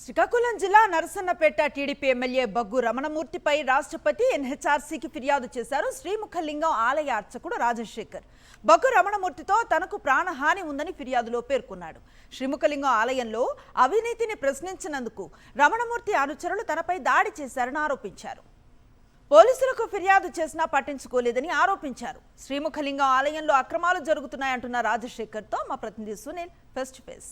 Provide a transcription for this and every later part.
శ్రీకాకుళం జిల్లా Narasannapeta TDP MLA bug రమణమూర్తిపై రాష్ట్రపతి ఎన్హెచ్ఆర్సీకి ఫిర్యాదు చేశారు శ్రీముఖలింగం ఆలయ అర్చకుడు రాజశేఖర్. బగ్గు రమణమూర్తితో తనకు ప్రాణహాని ఉందని ఫిర్యాదులో పేర్కొన్నాడు. శ్రీముఖలింగం ఆలయంలో అవినీతిని ప్రశ్నించినందుకు రమణమూర్తి అనుచరులు తనపై దాడి చేశారని ఆరోపించారు. పోలీసులకు ఫిర్యాదు చేసినా పట్టించుకోలేదని ఆరోపించారు. శ్రీముఖలింగం ఆలయంలో అక్రమాలు జరుగుతున్నాయంటున్న రాజశేఖర్తో మా ప్రతినిధి Sunil face to face.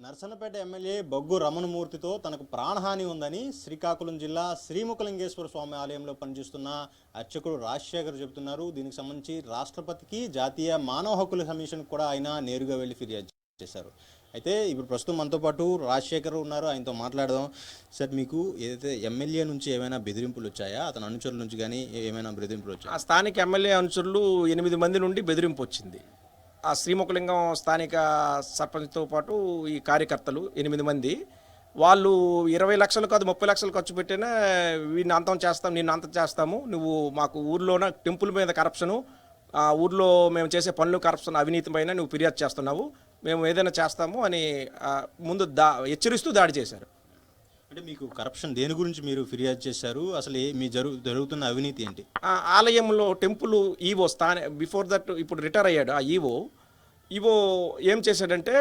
Narasannapeta MLA Baggu రమణమూర్తితో తనకు ప్రాణహాని ఉందని శ్రీకాకుళం జిల్లా శ్రీముఖలింగేశ్వర స్వామి ఆలయంలో పనిచేస్తున్న అర్చకుడు రాజశేఖర్ చెబుతున్నారు. దీనికి సంబంధించి రాష్ట్రపతికి జాతీయ మానవ హక్కుల కమిషన్ కూడా ఆయన నేరుగా వెళ్ళి ఫిర్యాదు చేశారు. అయితే ఇప్పుడు ప్రస్తుతం మనతో పాటు రాజశేఖర్ ఉన్నారు, ఆయనతో మాట్లాడదాం. సార్, మీకు ఏదైతే ఎమ్మెల్యే నుంచి ఏమైనా బెదిరింపులు వచ్చాయా? అతని అనుచరుల నుంచి కానీ ఏమైనా బెదిరింపులు వచ్చాయా? ఆ స్థానిక ఎమ్మెల్యే అనుచరులు 8 మంది నుండి బెదిరింపు వచ్చింది. ఆ శ్రీముఖలింగం స్థానిక సర్పంచ్తో పాటు ఈ కార్యకర్తలు 8 మంది, వాళ్ళు 20 లక్షలు కాదు 30 లక్షలు ఖర్చు పెట్టినా వీడిని అంతం చేస్తాం, నిన్ను అంతం చేస్తాము, నువ్వు మాకు ఊర్లోన టెంపుల్ మీద కరప్షను, ఊర్లో మేము చేసే పనులు కరప్షన్ అవినీతి పైన నువ్వు ఫిర్యాదు చేస్తున్నావు, మేము ఏదైనా చేస్తాము అని ముందు హెచ్చరిస్తూ దాడి చేశారు. అంటే మీకు కరప్షన్ దేని గురించి మీరు ఫిర్యాదు చేశారు? అసలు మీ జరుగుతున్న అవినీతి ఏంటి? ఆలయంలో టెంపుల్ ఈవో బిఫోర్ దట్ ఇప్పుడు రిటైర్ అయ్యాడు. ఆ ఈవో ఏం చేశాడంటే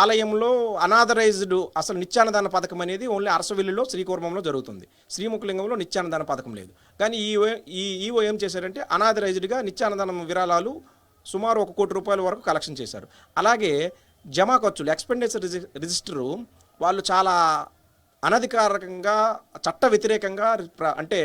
ఆలయంలో అనాథరైజ్డ్ అసలు నిత్యాన్నదాన పథకం అనేది ఓన్లీ అరసవెల్లిలో శ్రీకూర్మంలో జరుగుతుంది. శ్రీముఖలింగంలో నిత్యాన్నదాన పథకం లేదు. కానీ ఈ ఈవో ఏం చేశాడంటే అనాథరైజ్డ్గా నిత్యాన్నదానం విరాళాలు సుమారు 1 కోటి రూపాయల వరకు కలెక్షన్ చేశారు. అలాగే జమా ఖర్చులు ఎక్స్పెండిచర్ రిజిస్టరు వాళ్ళు చాలా అనధికారికంగా చట్ట వ్యతిరేకంగా అంటే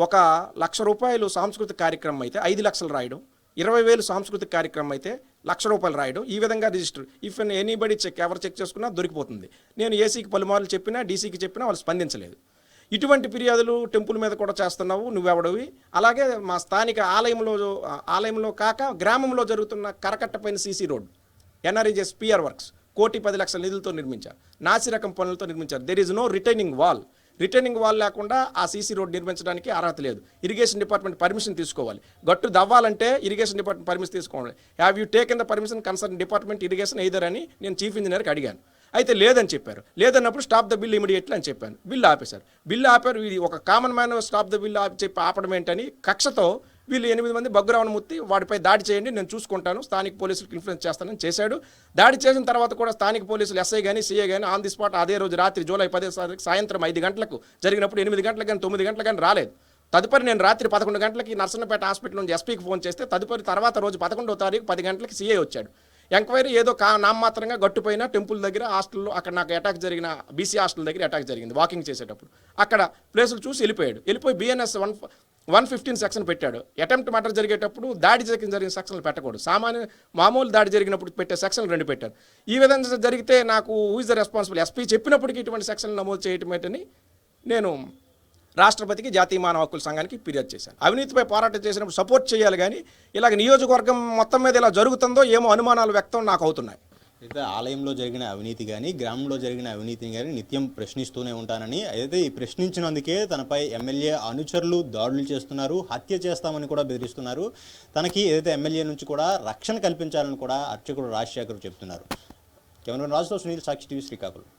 1,00,000 రూపాయలు సాంస్కృతిక కార్యక్రమం అయితే 5 లక్షలు రాయడం, 20,000 సాంస్కృతిక కార్యక్రమం అయితే 1,00,000 రూపాయలు రాయడం, ఈ విధంగా రిజిస్టర్ ఇఫ్ ఎనీబడి ఎవరు చెక్ చేసుకున్నా దొరికిపోతుంది. నేను ఏసీకి పలుమార్లు చెప్పినా డీసీకి చెప్పినా వాళ్ళు స్పందించలేదు. ఇటువంటి ఫిర్యాదులు టెంపుల్ మీద కూడా చేస్తున్నావు, నువ్వెవడవి. అలాగే మా స్థానిక ఆలయంలో కాక గ్రామంలో జరుగుతున్న కరకట్టపైన CC road NREGS PR works 1,10,00,000 నిధులతో నిర్మించారు, నాసి రకం పనులతో నిర్మించారు. There is no retaining wall లేకుండా ఆ సీసీ రోడ్ నిర్మించడానికి అర్హత లేదు. ఇరిగేషన్ డిపార్ట్మెంట్ పర్మిషన్ తీసుకోవాలి. గట్టు దవ్వాలంటే ఇరిగేషన్ డిపార్ట్మెంట్ పర్మిషన్ తీసుకోవాలి. Have you taken the permission concern department irrigation either అని నేను చీఫ్ ఇంజనీర్కి అడిగాను. అయితే లేదని చెప్పారు. లేదన్నప్పుడు స్టాప్ ద బిల్ ఇమీడియట్లీ అని చెప్పాను. బిల్లు ఆపేశారు. ఇది ఒక common man stop the bill చెప్పి ఆపడం ఏంటని కక్షతో వీళ్ళు 8 మంది బగ్గు రమణమూర్తి వాడిపై దాడి చేయండి, నేను చూసుకుంటాను, స్థానిక పోలీసులకు ఇన్ఫ్లుయెన్స్ చేస్తానని చేశాడు. దాడి చేసిన తర్వాత కూడా స్థానిక పోలీసులు ఎస్ఐ కానీ సిఐ కానీ ఆన్ ది స్పాట్ అదే రోజు రాత్రి జూలై 10 సాయంత్రం 5 గంటలకు జరిగినప్పుడు 8 గంటలకు కానీ 9 గంటలకు కానీ రాలేదు. తదుపరి నేను రాత్రి 11 గంటలకి నర్సన్నపేట హాస్పిటల్ నుంచి ఎస్పీకి ఫోన్ చేస్తే తర్వాత రోజు 11వ తారీఖు 10 గంటలకి సిఐ వచ్చాడు. ఎంక్వైరీ ఏదో నామమాత్రంగా గట్టుపోయిన టెంపుల్ దగ్గర హాస్టల్లో అక్కడ నాకు అటాక్ జరిగిన బీసీ హాస్టల్ దగ్గర అటాక్ జరిగింది. వాకింగ్ చేసేటప్పుడు అక్కడ ప్లేసులు చూసి వెళ్ళిపోయి బిఎన్ఎస్ 115 సెక్షన్ పెట్టాడు. అటెంప్ట్ మర్డర్ జరిగేటప్పుడు దాడి జరిగిన సెక్షన్లు పెట్టకూడదు. మామూలు దాడి జరిగినప్పుడు పెట్టే సెక్షన్లు 2 పెట్టారు. ఈ విధంగా జరిగితే నాకు who is the responsible? SP చెప్పినప్పటికీ ఇటువంటి సెక్షన్లు నమోదు చేయటం ఏంటని నేను రాష్ట్రపతికి జాతీయ మానవ హక్కుల సంఘానికి ఫిర్యాదు చేశాను. అవినీతిపై పోరాటం చేసినప్పుడు సపోర్ట్ చేయాలి, కానీ ఇలాగ నియోజకవర్గం మొత్తం మీద ఇలా జరుగుతుందో ఏమో అనుమానాలు వ్యక్తం నాకు అవుతున్నాయి. అయితే ఆలయంలో జరిగిన అవినీతి కానీ గ్రామంలో జరిగిన అవినీతిని కానీ నిత్యం ప్రశ్నిస్తూనే ఉంటానని, అయితే ఈ ప్రశ్నించినందుకే తనపై ఎమ్మెల్యే అనుచరులు దాడులు చేస్తున్నారు, హత్య చేస్తామని కూడా బెదిరిస్తున్నారు. తనకి ఏదైతే ఎమ్మెల్యే నుంచి కూడా రక్షణ కల్పించాలని కూడా అర్చకుడు రాజశేఖర్ చెప్తున్నారు. కెమెరామెన్ రాజుతో సునీల్, సాక్షి టీవీ, శ్రీకాకుళం.